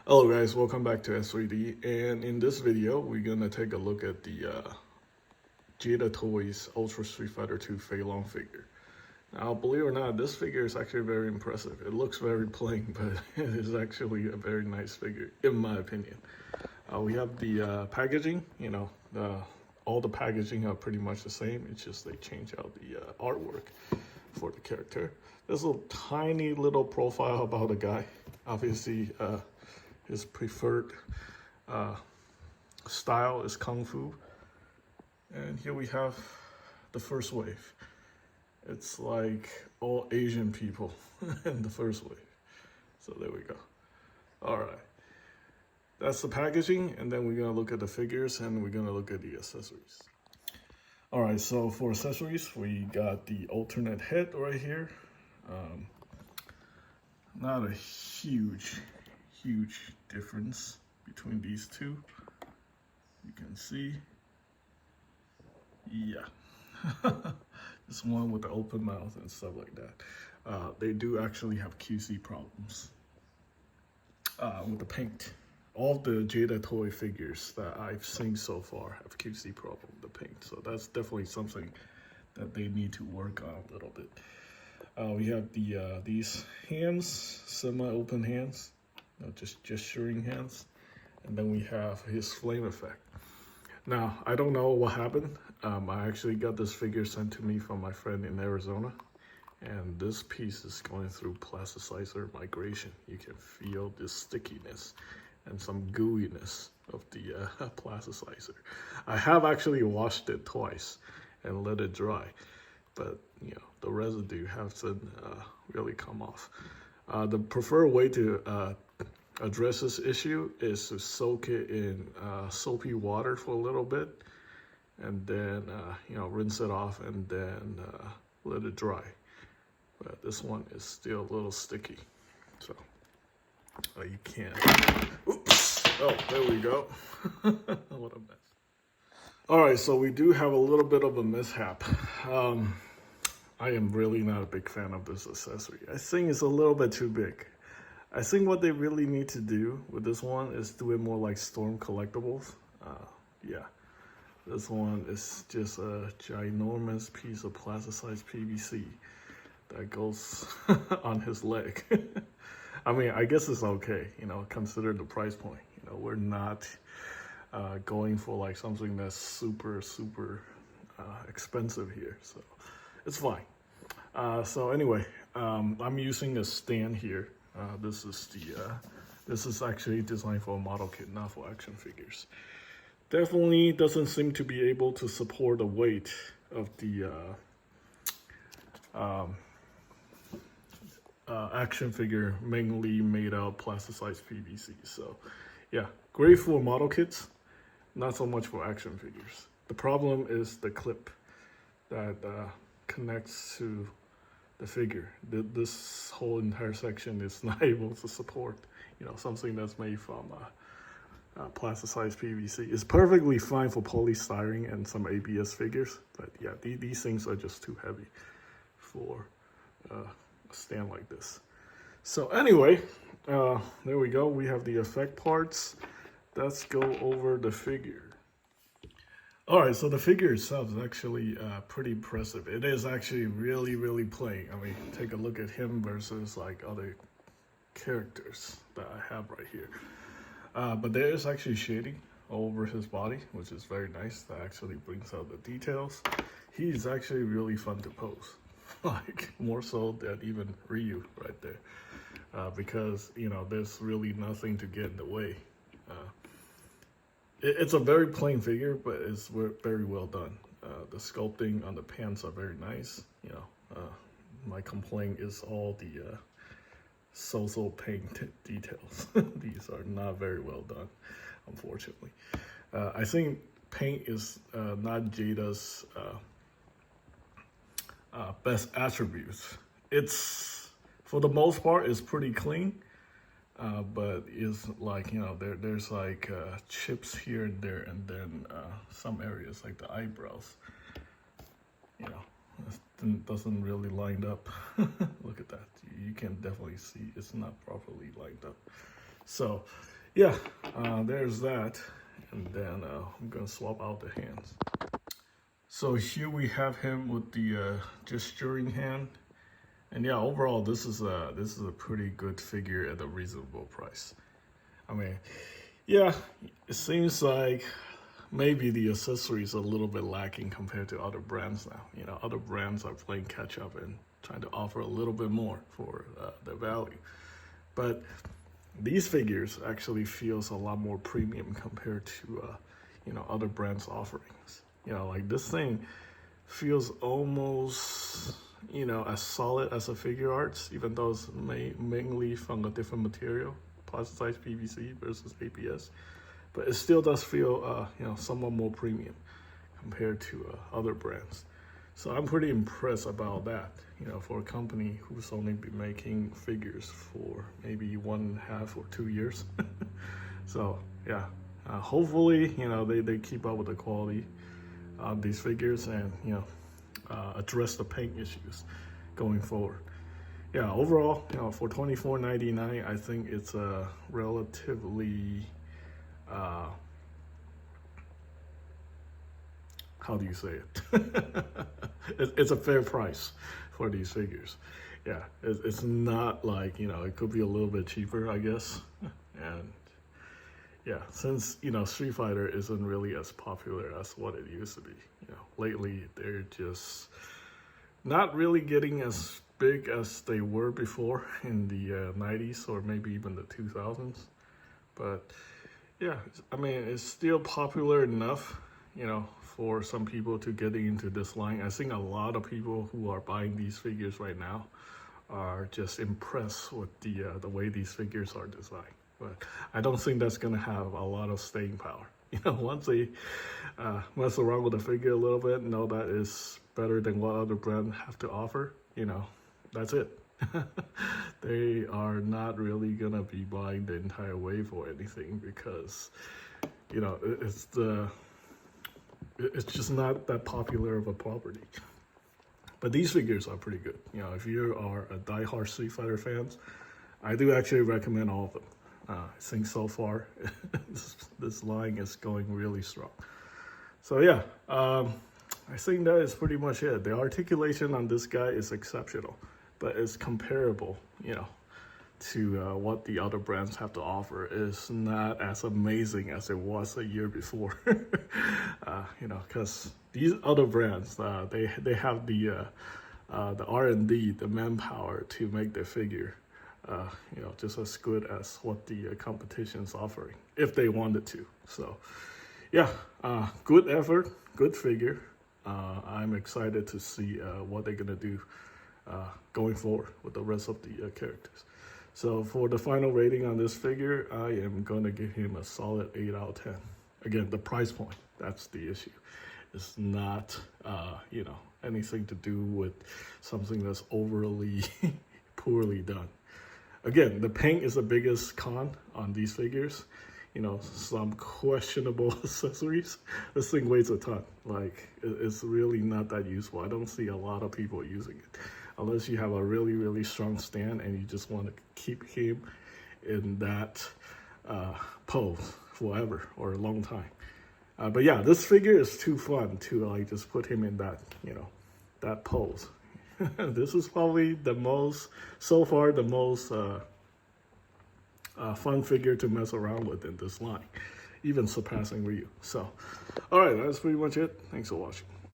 Hello guys, welcome back to S3D, and in this video we're gonna take a look at the Jada Toys Ultra Street Fighter 2 Fei Long figure. Now, believe it or not, this figure is actually very impressive. It looks very plain, but it is actually a very nice figure, in my opinion. We have the packaging, all the packaging are pretty much the same. It's just they change out the artwork for the character. There's a tiny little profile about the guy. Obviously, his preferred style is Kung Fu. And here we have the first wave. It's like all Asian people in the first wave. So there we go. All right. That's the packaging, and then we're gonna look at the figures and we're gonna look at the accessories. All right, so for accessories, we got the alternate head right here. Not a huge difference between these two. You can see, yeah. This one with the open mouth and stuff like that. They do actually have QC problems with the paint. All the Jada toy figures that I've seen so far have QC problem with the paint, so that's definitely something that they need to work on a little bit. We have these hands, semi-open hands, just gesturing hands, and then we have his flame effect. Now, I don't know what happened. I actually got this figure sent to me from my friend in Arizona, and this piece is going through plasticizer migration. You can feel the stickiness and some gooiness of the plasticizer. I have actually washed it twice and let it dry, but the residue hasn't really come off. The preferred way to address this issue is to soak it in soapy water for a little bit, and then rinse it off, and then let it dry. But this one is still a little sticky, so you can't. Oops! Oh, there we go. What a mess. All right, so we do have a little bit of a mishap. I am really not a big fan of this accessory. I think it's a little bit too big. I think what they really need to do with this one is do it more like Storm Collectibles. Yeah, this one is just a ginormous piece of plasticized PVC that goes on his leg. I mean, I guess it's okay, consider the price point. We're not going for like something that's super expensive here, so it's fine. So anyway, I'm using a stand here. This is actually designed for a model kit, not for action figures. Definitely doesn't seem to be able to support the weight of the action figure, mainly made out of plasticized PVC. So yeah, great for model kits, not so much for action figures. The problem is the clip that connects to the figure. This whole entire section is not able to support, something that's made from plasticized PVC. It's perfectly fine for polystyrene and some ABS figures, but yeah, these things are just too heavy for a stand like this. So anyway, there we go. We have the effect parts. Let's go over the figure. All right, so the figure itself is actually pretty impressive. It is actually really plain. I mean, take a look at him versus like other characters that I have right here. But there is actually shading all over his body, which is very nice. That actually brings out the details. He's actually really fun to pose, like more so than even Ryu right there, because there's really nothing to get in the way. It's a very plain figure, but it's very well done. The sculpting on the pants are very nice. My complaint is all the so-so paint details. These are not very well done, unfortunately. I think paint is not Jada's best attributes. It's, for the most part, it's pretty clean. But is like, there's like chips here and there, and then some areas like the eyebrows, doesn't really line up. Look at that. You can definitely see it's not properly lined up. So yeah, there's that. And then I'm gonna swap out the hands. So here we have him with the gesturing hand. And yeah, overall, this is a pretty good figure at a reasonable price. I mean, yeah, it seems like maybe the accessories are a little bit lacking compared to other brands now. You know, other brands are playing catch up and trying to offer a little bit more for their value. But these figures actually feels a lot more premium compared to you know, other brands' offerings. You know, like this thing feels almost, you know, as solid as a figure arts, even though it's mainly from a different material, plasticized PVC versus ABS. But it still does feel, you know, somewhat more premium compared to other brands. So I'm pretty impressed about that, you know, for a company who's only been making figures for maybe 1.5 or 2 years. So yeah, hopefully, you know, they keep up with the quality of these figures and, you know, address the paint issues going forward. Yeah, overall, you know, for $24.99, I think it's a relatively, how do you say it? It's a fair price for these figures. Yeah, it's not like, you know, it could be a little bit cheaper, I guess. And yeah, since, you know, Street Fighter isn't really as popular as what it used to be, you know, lately they're just not really getting as big as they were before in the 90s or maybe even the 2000s. But yeah, I mean, it's still popular enough, you know, for some people to get into this line. I think a lot of people who are buying these figures right now are just impressed with the way these figures are designed. But I don't think that's gonna have a lot of staying power. You know, once they mess around with the figure a little bit, know that is better than what other brands have to offer, you know, that's it. They are not really gonna be buying the entire wave or anything because, you know, it's just not that popular of a property. But these figures are pretty good. You know, if you are a diehard Street Fighter fans, I do actually recommend all of them. I think so far, this line is going really strong. So yeah, I think that is pretty much it. The articulation on this guy is exceptional, but it's comparable, you know, to what the other brands have to offer. Is not as amazing as it was a year before. You know, because these other brands, they have the R&D, the manpower to make the figure, you know, just as good as what the competition's offering, if they wanted to. So, yeah, good effort, good figure. I'm excited to see what they're gonna do going forward with the rest of the characters. So for the final rating on this figure, I am gonna give him a solid 8 out of 10. Again, the price point, that's the issue. It's not, you know, anything to do with something that's overly poorly done. Again, the paint is the biggest con on these figures. You know, some questionable accessories. This thing weighs a ton. Like, it's really not that useful. I don't see a lot of people using it. Unless you have a really, really strong stand and you just want to keep him in that pose forever or a long time. But yeah, this figure is too fun to like just put him in that, you know, that pose. This is probably the most, so far, the most fun figure to mess around with in this line, even surpassing Ryu. So, all right, that's pretty much it. Thanks for watching.